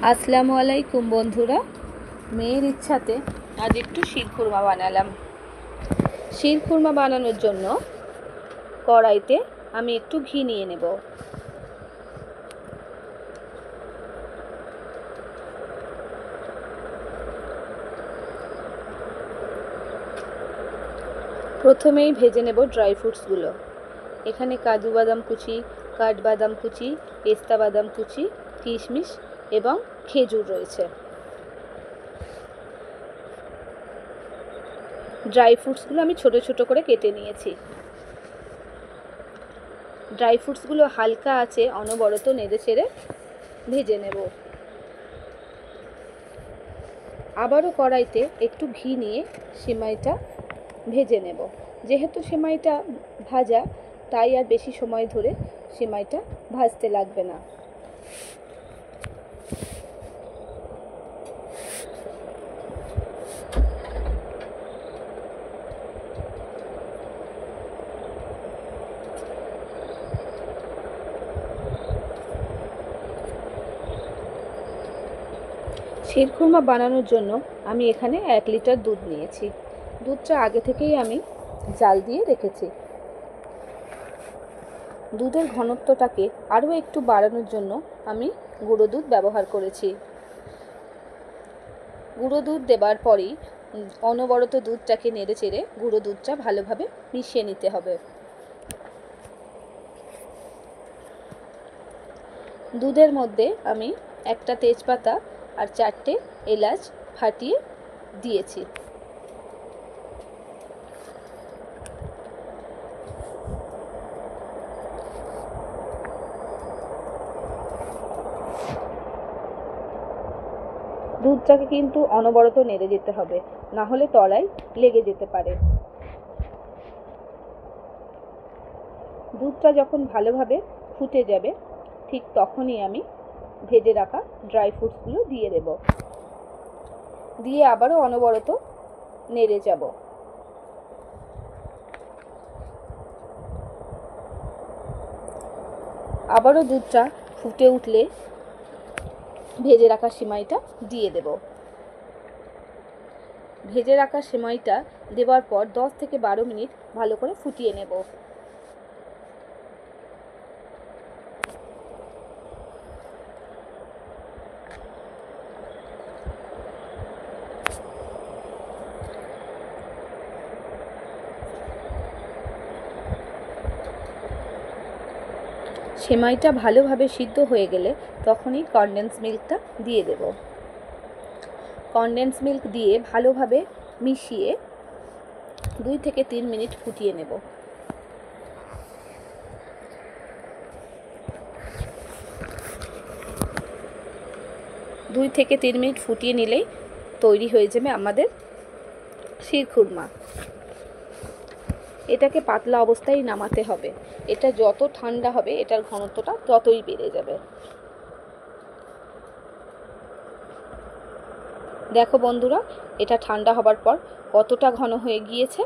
আসসালামু আলাইকুম বন্ধুরা, মেয়ের ইচ্ছাতে আজ একটু শিরখুরমা বানালাম। শিরখুরমা বানানোর জন্য কড়াইতে আমি একটু ঘি নিয়ে নেব। প্রথমেই ভেজে নেব ড্রাই ফ্রুটসগুলো। এখানে কাজু বাদাম কুচি, কাঠবাদাম কুচি, পেস্তা বাদাম কুচি, কিশমিশ এবং খেজুর রয়েছে। ড্রাই ফ্রুটসগুলো আমি ছোট ছোট করে কেটে নিয়েছি। ড্রাই ফ্রুটসগুলো হালকা আছে অনবরত নেড়ে চেড়ে ভেজে নেব। আবারও কড়াইতে একটু ঘি নিয়ে সেমাইটা ভেজে নেব। যেহেতু সেমাইটা ভাজা, তাই আর বেশি সময় ধরে সেমাইটা ভাজতে লাগবে না। শিরখুরমা বানানোর জন্য আমি এখানে 1 লিটার দুধ নিয়েছি। দুধটা আগে থেকেই আমি জাল দিয়ে রেখেছি। দুধের ঘনত্বটাকে আরও একটু বাড়ানোর জন্য আমি গুঁড়ো দুধ ব্যবহার করেছি। গুঁড়ো দুধ দেবার পরেই অনবরত দুধটাকে নেড়ে চেড়ে গুঁড়ো দুধটা ভালোভাবে মিশিয়ে নিতে হবে। দুধের মধ্যে আমি একটা তেজপাতা আর 4টে এলাচ ফাটিয়ে দিয়েছি। দুধটাকে কিন্তু অনবরত নেড়ে যেতে হবে, না হলে তলায় লেগে যেতে পারে। দুধটা যখন ভালোভাবে ফুটে যাবে, ঠিক তখনই আমি ভেজে রাখা ড্রাই ফ্রুটসগুলো দিয়ে দেব। দিয়ে আবারও অনবরত নেড়ে যাব। আবারও দুধটা ফুটে উঠলে ভেজে রাখা সেমাইটা দিয়ে দেব। ভেজে রাখা সেমাইটা দেওয়ার পর 10 থেকে 12 মিনিট ভালো করে ফুটিয়ে নেব। সেমাইটা ভালোভাবে সিদ্ধ হয়ে গেলে তখনই কনডেন্স মিল্কটা দিয়ে দেব। কনডেন্স মিল্ক দিয়ে ভালোভাবে মিশিয়ে 2 থেকে 3 মিনিট ফুটিয়ে নেব। 2 থেকে 3 মিনিট ফুটিয়ে নিলেই তৈরি হয়ে যাবে আমাদের শিরখুরমা। এটাকে পাতলা অবস্থায় নামাতে হবে। এটা যত ঠান্ডা হবে এটার ঘনত্বটা ততই বেড়ে যাবে। দেখো বন্ধুরা, এটা ঠান্ডা হবার পর কতটা ঘন হয়ে গিয়েছে।